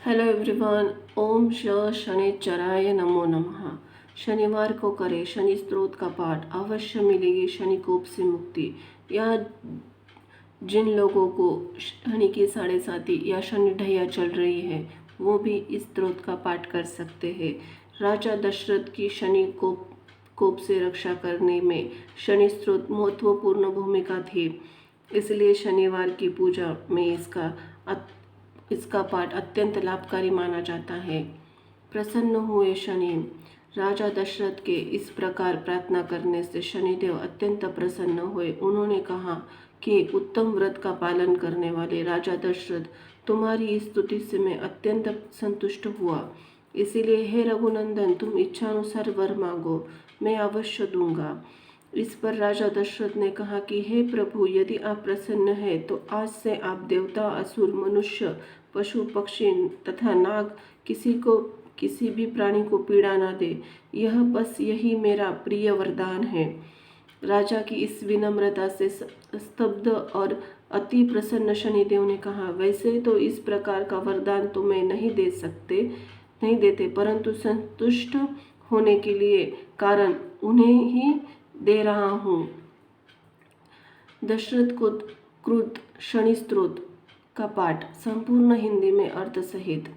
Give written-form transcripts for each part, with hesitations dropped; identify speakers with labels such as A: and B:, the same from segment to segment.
A: Hello everyone. ओम शनिचराय नमो नमः। शनिवार को करें शनि स्त्रोत का पाठ, अवश्य मिलेगी शनि कोप से मुक्ति। या जिन लोगों को शनि की 7.5 या शनि ढैया चल रही है वो भी इस स्त्रोत का पाठ कर सकते हैं। राजा दशरथ की शनि कोप से रक्षा करने में शनि स्त्रोत महत्वपूर्ण भूमिका थी। इसलिए शनिवार की पूजा में इसका पाठ अत्यंत लाभकारी माना जाता है। प्रसन्न हुए शनि। राजा दशरथ के इस प्रकार प्रार्थना करने से शनिदेव अत्यंत प्रसन्न हुए। उन्होंने कहा कि उत्तम व्रत का पालन करने वाले राजा दशरथ, तुम्हारी इस स्तुति से मैं अत्यंत संतुष्ट हुआ। इसीलिए हे रघुनंदन, तुम इच्छानुसार वर मांगो, मैं अवश्य दूंगा। इस पर राजा दशरथ ने कहा कि हे प्रभु, यदि आप प्रसन्न हैं तो आज से आप देवता, असुर, मनुष्य, पशु, पक्षी तथा नाग किसी भी प्राणी को पीड़ा न दे। यही मेरा प्रिय वरदान है। राजा की इस विनम्रता से स्तब्ध और अति प्रसन्न शनिदेव ने कहा, वैसे तो इस प्रकार का वरदान तुम्हें नहीं देते, परंतु संतुष्ट होने के लिए कारण उन्हें ही दे रहा हूँ। दशरथ को कृत शनि स्त्रोत का पाठ संपूर्ण हिंदी में अर्थ सहित।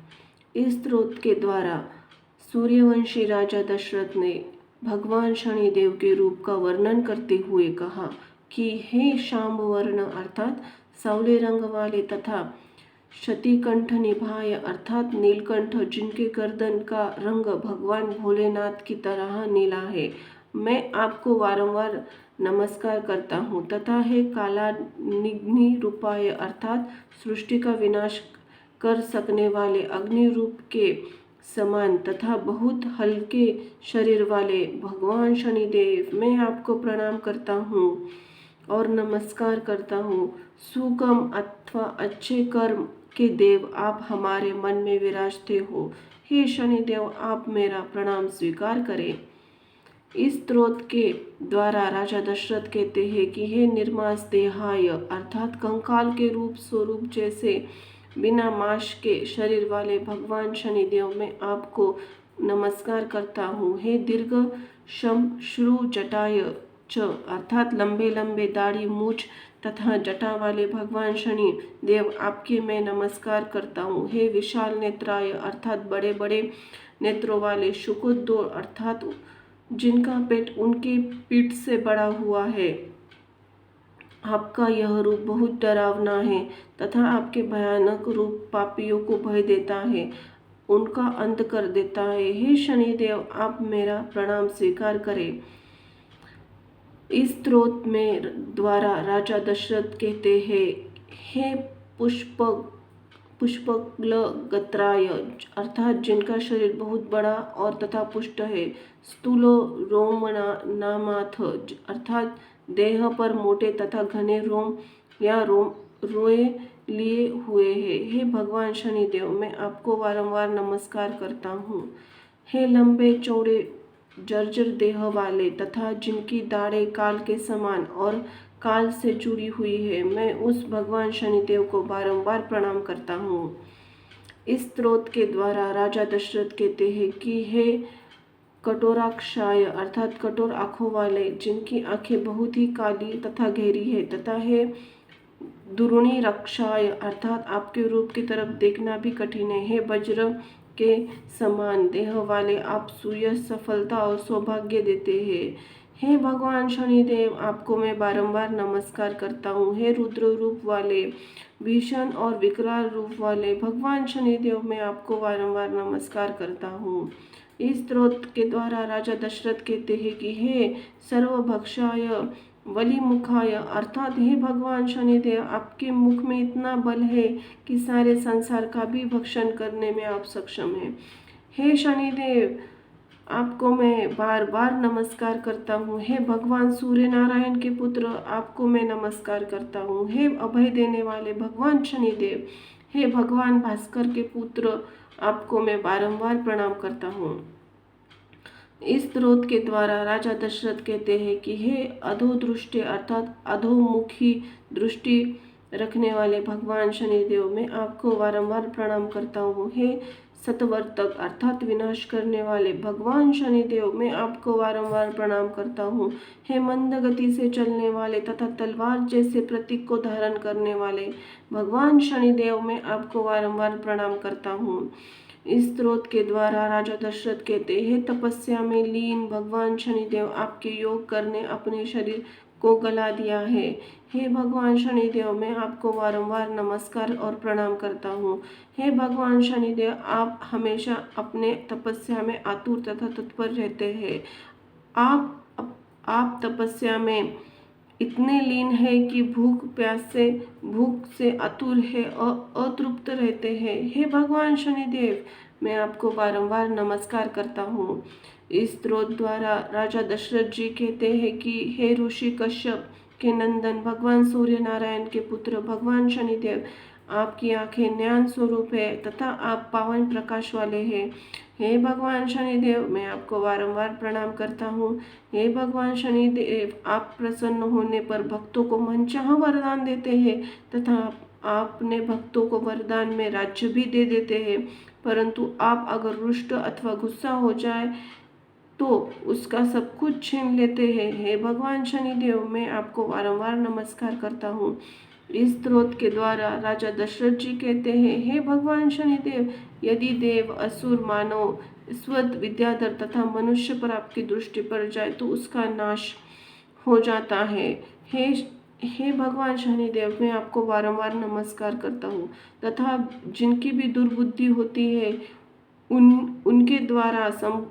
A: इस स्त्रोत के द्वारा सूर्यवंशी राजा दशरथ ने भगवान शनिदेव के रूप का वर्णन करते हुए कहा कि हे शाम वर्ण अर्थात सावले रंग वाले तथा शतिकंठ निभाय अर्थात नीलकंठ, जिनके गर्दन का रंग भगवान भोलेनाथ की तरह नीला है, मैं आपको वारंवार नमस्कार करता हूँ। तथा हे कालाग्नि रूपाय अर्थात सृष्टि का विनाश कर सकने वाले अग्नि रूप के समान तथा बहुत हल्के शरीर वाले भगवान शनिदेव, मैं आपको प्रणाम करता हूँ और नमस्कार करता हूँ। सुकर्म अथवा अच्छे कर्म के देव, आप हमारे मन में विराजते हो। हे शनिदेव, आप मेरा प्रणाम स्वीकार करें। इस स्त्रोत के द्वारा राजा दशरथ कहते हैं कि हे निर्मास देहाय अर्थात कंकाल के रूप स्वरूप जैसे बिना मांस के शरीर वाले भगवान शनिदेव, मैं आपको नमस्कार करता हूँ। हे दीर्घ शम श्रु जटाय च अर्थात लंबे लंबे दाढ़ी मूछ तथा जटा वाले भगवान शनि देव, आपके मैं नमस्कार करता हूँ। हे विशाल नेत्राय अर्थात बड़े बड़े नेत्रों वाले शुकोद्दो अर्थात जिनका पेट उनके पीठ से बड़ा हुआ है, आपका यह रूप बहुत डरावना है तथा आपके भयानक रूप पापियों को भय देता है, उनका अंत कर देता है। हे शनिदेव, आप मेरा प्रणाम स्वीकार करें। इस स्त्रोत में द्वारा राजा दशरथ कहते हैं, हे पुष्पगत्राय अर्थात जिनका शरीर बहुत बड़ा और तथा पुष्ट है, स्थूलो रोमनामाथ अर्थात देह पर मोटे तथा घने रोम या रोए लिए हुए हैं। हे भगवान शनिदेव, मैं आपको वारंवार नमस्कार करता हूँ। हे लंबे चौड़े जर्जर देह वाले तथा जिनकी दाढ़ें काल के समान और काल से जुड़ी हुई है, मैं उस भगवान शनिदेव को बारंबार प्रणाम करता हूँ। इस स्त्रोत के द्वारा राजा दशरथ कहते हैं कि हे कठोराक्षाय अर्थात कठोर आँखों वाले, जिनकी आंखें बहुत ही काली तथा गहरी है, तथा हे दुर्णी रक्षाय अर्थात आपके रूप की तरफ देखना भी कठिन है। हे वज्र के समान देह वाले, आप सुयश, सफलता और सौभाग्य देते हैं। हे भगवान शनिदेव, आपको मैं बारंबार नमस्कार करता हूँ। हे रुद्र रूप वाले, भीषण और विकराल रूप वाले भगवान शनिदेव, मैं आपको वारंवार नमस्कार करता हूँ। इस स्त्रोत के द्वारा राजा दशरथ कहते हैं कि हे सर्वभक्षाय बलिमुखाय अर्थात हे भगवान शनिदेव, आपके मुख में इतना बल है कि सारे संसार का भी भक्षण करने में आप सक्षम हैं। हे शनिदेव, आपको मैं बार बार नमस्कार करता हूँ। हे भगवान सूर्य नारायण के पुत्र, आपको मैं नमस्कार करता हूँ। हे अभय देने वाले भगवान शनिदेव, हे भगवान भास्कर के पुत्र, आपको मैं बारंबार प्रणाम करता हूँ। इस स्त्रोत के द्वारा राजा दशरथ कहते हैं कि हे अधोदृष्टि अर्थात अधोमुखी दृष्टि रखने वाले भगवान शनिदेव, मैं आपको बारंबार प्रणाम करता हूँ। हे सतवर्तक अर्थात विनाश करने वाले भगवान शनिदेव, मैं आपको बारंबार प्रणाम करता हूँ। हे मंद गति से चलने वाले तथा तलवार जैसे प्रतीक को धारण करने वाले भगवान शनिदेव, मैं आपको बारंबार प्रणाम करता हूँ। इस स्त्रोत के द्वारा राजा दशरथ कहते हैं, तपस्या में लीन भगवान शनिदेव आपके योग करने अपने शरीर को गला दिया है। हे भगवान शनिदेव, मैं आपको बारंबार नमस्कार और प्रणाम करता हूँ। हे भगवान शनिदेव, आप हमेशा अपने तपस्या में आतुर तथा तत्पर रहते हैं। आप तपस्या में इतने लीन है कि भूख से आतुर है और अतृप्त रहते हैं। हे भगवान शनिदेव, मैं आपको बारंबार नमस्कार करता हूँ। इस स्त्रोत द्वारा राजा दशरथ जी कहते हैं कि हे ऋषि कश्यप के नंदन भगवान सूर्य नारायण के पुत्र भगवान शनिदेव, आपकी आंखें ज्ञान स्वरूप है तथा आप पावन प्रकाश वाले हैं। हे भगवान शनिदेव, मैं आपको बारंबार प्रणाम करता हूँ। हे भगवान शनिदेव, आप प्रसन्न होने पर भक्तों को मनचाहा वरदान देते हैं तथा आपने भक्तों को वरदान में राज्य भी दे देते हैं, परंतु आप अगर रुष्ट अथवा गुस्सा हो जाए तो उसका सब कुछ छीन लेते हैं। हे भगवान शनिदेव, मैं आपको बारंबार नमस्कार करता हूँ। इस स्त्रोत के द्वारा राजा दशरथ जी कहते हैं, हे भगवान शनिदेव, यदि देव असुर मानव स्वत विद्याधर तथा मनुष्य पर आपकी दृष्टि पड़ जाए तो उसका नाश हो जाता है। हे भगवान शनिदेव, मैं आपको बारंबार नमस्कार करता हूँ तथा जिनकी भी दुर्बुद्धि होती है उनके द्वारा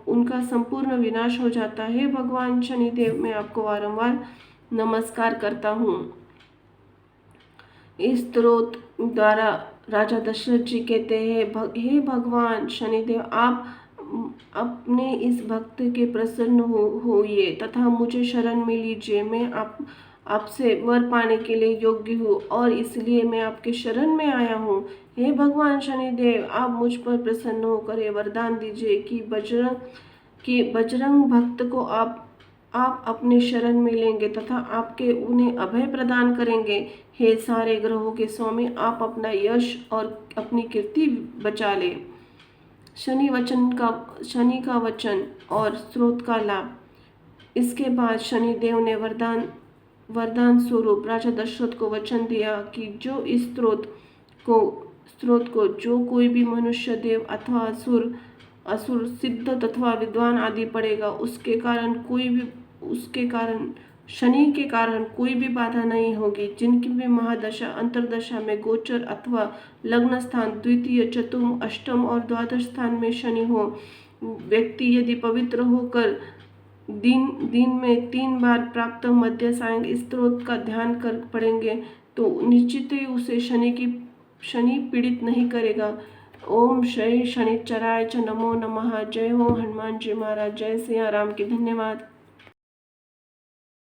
A: उनका संपूर्ण विनाश हो जाता है। भगवान शनिदेव, मैं आपको बारंबार नमस्कार करता हूँ। इस स्त्रोत द्वारा राजा दशरथ जी कहते हैं, हे भगवान शनिदेव, आप अपने इस भक्त के प्रसन्न होइए तथा मुझे शरण में लीजिए। मैं आपसे वर पाने के लिए योग्य हूँ और इसलिए मैं आपके शरण में आया हूँ। हे भगवान शनिदेव, आप मुझ पर प्रसन्न होकर ये वरदान दीजिए कि बजरंग भक्त को आप अपने शरण में लेंगे तथा आपके उन्हें अभय प्रदान करेंगे। हे सारे ग्रहों के स्वामी, आप अपना यश और अपनी कीर्ति बचा ले। शनि का वचन और स्रोत का लाभ। इसके बाद शनिदेव ने वरदान स्वरूप राजा दशरथ को वचन दिया कि जो इस स्त्रोत को जो कोई भी मनुष्य, देव अथवा असुर सिद्ध तथा विद्वान आदि पड़ेगा, उसके कारण शनि के कारण कोई भी बाधा नहीं होगी। जिनकी भी महादशा अंतरदशा में गोचर अथवा लग्न स्थान द्वितीय, चतुर्थ, अष्टम और द्वादश स्थान में शनि हो, व्यक्ति यदि पवित्र होकर दिन में 3 बार प्राप्त मध्य सायं स्त्रोत का ध्यान कर पढ़ेंगे तो निश्चित ही उसे शनि पीड़ित नहीं करेगा। ओम श्री शनिचराय च नमो नमः। जय हो हनुमान जी महाराज। जय सिया राम की। धन्यवाद।